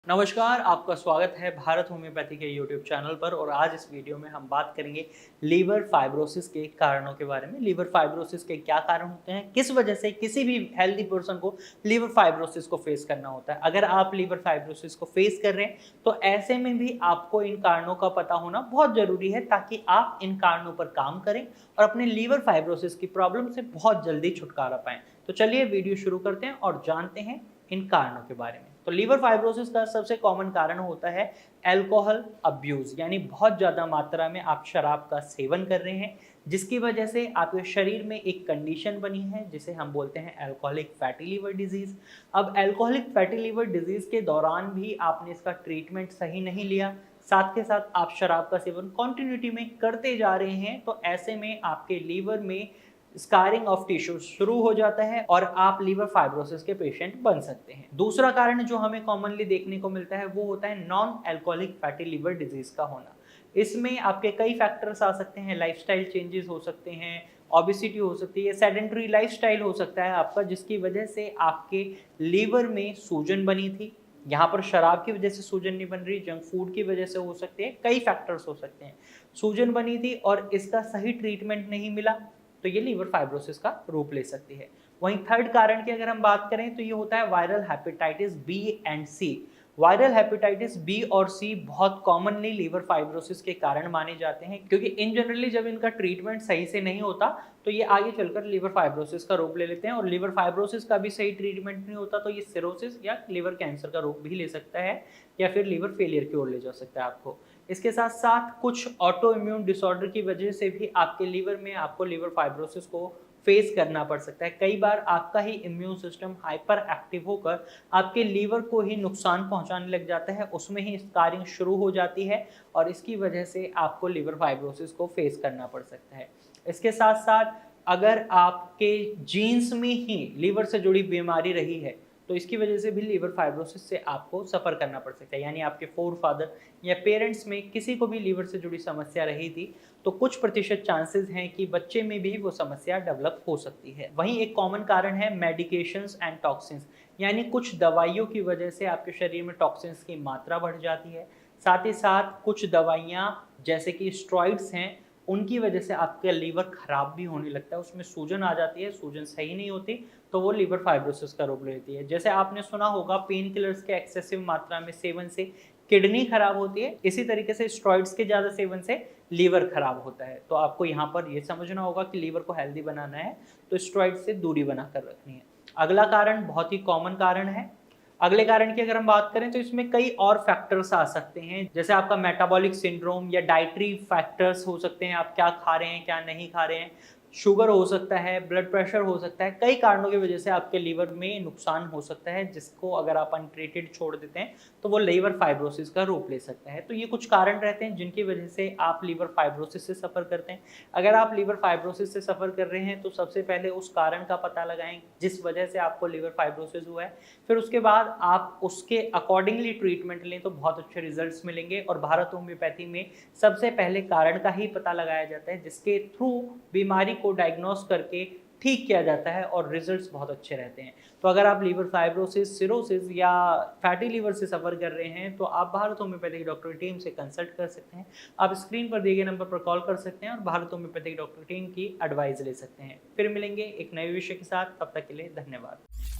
नमस्कार, आपका स्वागत है भारत होम्योपैथी के यूट्यूब चैनल पर। और आज इस वीडियो में हम बात करेंगे लीवर फाइब्रोसिस के कारणों के बारे में। लीवर फाइब्रोसिस के क्या कारण होते हैं, किस वजह से किसी भी हेल्दी पर्सन को लीवर फाइब्रोसिस को फेस करना होता है। अगर आप लीवर फाइब्रोसिस को फेस कर रहे हैं तो ऐसे में भी आपको इन कारणों का पता होना बहुत ज़रूरी है, ताकि आप इन कारणों पर काम करें और अपने लीवर फाइब्रोसिस की प्रॉब्लम से बहुत जल्दी छुटकारा पाएं। तो चलिए वीडियो शुरू करते हैं और जानते हैं इन कारणों के बारे में। तो लीवर फाइब्रोसिस का सबसे कॉमन कारण होता है अल्कोहल अब्यूज, यानी बहुत ज़्यादा मात्रा में आप शराब का सेवन कर रहे हैं, जिसकी वजह से आपके शरीर में एक कंडीशन बनी है जिसे हम बोलते हैं अल्कोहलिक फैटी लीवर डिजीज। अब अल्कोहलिक फैटी लीवर डिजीज के दौरान भी आपने इसका ट्रीटमेंट सही नहीं लिया, साथ के साथ आप शराब का सेवन कॉन्टिन्यूटी में करते जा रहे हैं, तो ऐसे में आपके लीवर में स्कारिंग ऑफ टिश्यू शुरू हो जाता है और आप लीवर फाइब्रोसिस के पेशेंट बन सकते हैं। दूसरा कारण जो हमें कॉमनली देखने को मिलता है वो होता है non alcoholic fatty liver disease का होना। इसमें आपके कई फैक्टर्स आ सकते हैं, लाइफस्टाइल चेंजेस हो सकते हैं, ओबेसिटी हो सकती है, सेडेंटरी लाइफस्टाइल हो सकता है आपका, जिसकी वजह से आपके लीवर में सूजन बनी थी। यहाँ पर शराब की वजह से सूजन नहीं बन रही, जंक फूड की वजह से हो सकते हैं, कई फैक्टर्स हो सकते हैं। सूजन बनी थी और इसका सही ट्रीटमेंट नहीं मिला, तो ये लीवर फाइब्रोसिस का रूप ले सकती है। वहीं थर्ड कारण की अगर हम बात करें तो ये होता है viral hepatitis B and C. Viral hepatitis B और सी बहुत कॉमनली लीवर फाइब्रोसिस के कारण माने जाते हैं, क्योंकि इन जनरली जब इनका ट्रीटमेंट सही से नहीं होता तो ये आगे चलकर लीवर फाइब्रोसिस का रूप ले लेते हैं, और लीवर फाइब्रोसिस का भी सही ट्रीटमेंट नहीं होता तो ये सिरोसिस या लीवर कैंसर का रूप भी ले सकता है, या फिर लीवर फेलियर की ओर ले जा सकता है आपको। इसके साथ साथ कुछ ऑटो इम्यून डिसऑर्डर की वजह से भी आपके लीवर में आपको लीवर फाइब्रोसिस को फेस करना पड़ सकता है। कई बार आपका ही इम्यून सिस्टम हाइपर एक्टिव होकर आपके लीवर को ही नुकसान पहुंचाने लग जाता है, उसमें ही स्कारिंग शुरू हो जाती है और इसकी वजह से आपको लीवर फाइब्रोसिस को फेस करना पड़ सकता है। इसके साथ साथ अगर आपके जीन्स में ही लीवर से जुड़ी बीमारी रही है तो इसकी वजह से भी लीवर फाइब्रोसिस से आपको सफ़र करना पड़ सकता है, यानी आपके फोर फादर या पेरेंट्स में किसी को भी लीवर से जुड़ी समस्या रही थी तो कुछ प्रतिशत चांसेस हैं कि बच्चे में भी वो समस्या डेवलप हो सकती है। वहीं एक कॉमन कारण है मेडिकेशंस एंड टॉक्सिन्स, यानी कुछ दवाइयों की वजह से आपके शरीर में टॉक्सिन्स की मात्रा बढ़ जाती है। साथ ही साथ कुछ दवाइयाँ जैसे कि स्टेरॉइड्स हैं, उनकी वजह से आपका लीवर खराब भी होने लगता है, उसमें सूजन आ जाती है, सूजन सही नहीं होती तो वो लीवर फाइब्रोसिस का रूप लेती है। जैसे आपने सुना होगा पेन किलर्स के एक्सेसिव मात्रा में सेवन से किडनी खराब होती है, इसी तरीके से स्टेरॉइड्स के ज़्यादा सेवन से लीवर खराब होता है। तो आपको यहाँ पर ये समझना होगा कि लीवर को हेल्दी बनाना है तो स्टेरॉइड से दूरी बनाकर रखनी है। अगला कारण बहुत ही कॉमन कारण है। अगले कारण की अगर हम बात करें तो इसमें कई और फैक्टर्स आ सकते हैं, जैसे आपका मेटाबॉलिक सिंड्रोम या डाइटरी फैक्टर्स हो सकते हैं, आप क्या खा रहे हैं क्या नहीं खा रहे हैं, शुगर हो सकता है, ब्लड प्रेशर हो सकता है। कई कारणों की वजह से आपके लीवर में नुकसान हो सकता है, जिसको अगर आप अनट्रीटेड छोड़ देते हैं तो वो लीवर फाइब्रोसिस का रूप ले सकता है। तो ये कुछ कारण रहते हैं जिनकी वजह से आप लीवर फाइब्रोसिस से सफ़र करते हैं। अगर आप लीवर फाइब्रोसिस से सफ़र कर रहे हैं तो सबसे पहले उस कारण का पता लगाएं जिस वजह से आपको लीवर फाइब्रोसिस हुआ है, फिर उसके बाद आप उसके अकॉर्डिंगली ट्रीटमेंट लें तो बहुत अच्छे रिजल्ट्स मिलेंगे। और भारत होम्योपैथी में सबसे पहले कारण का ही पता लगाया जाता है, जिसके थ्रू बीमारी को डायग्नोस करके ठीक किया जाता है और रिजल्ट्स बहुत अच्छे रहते हैं। तो अगर आप लीवर फाइब्रोसिस, सिरोसिस या फैटी लीवर से सफ़र कर रहे हैं तो आप भारत होम्योपैथिक डॉक्टर टीम से कंसल्ट कर सकते हैं। आप स्क्रीन पर दिए गए नंबर पर कॉल कर सकते हैं और भारत होम्योपैथिक डॉक्टर टीम की एडवाइस ले सकते हैं। फिर मिलेंगे एक नए विषय के साथ, तब तक के लिए धन्यवाद।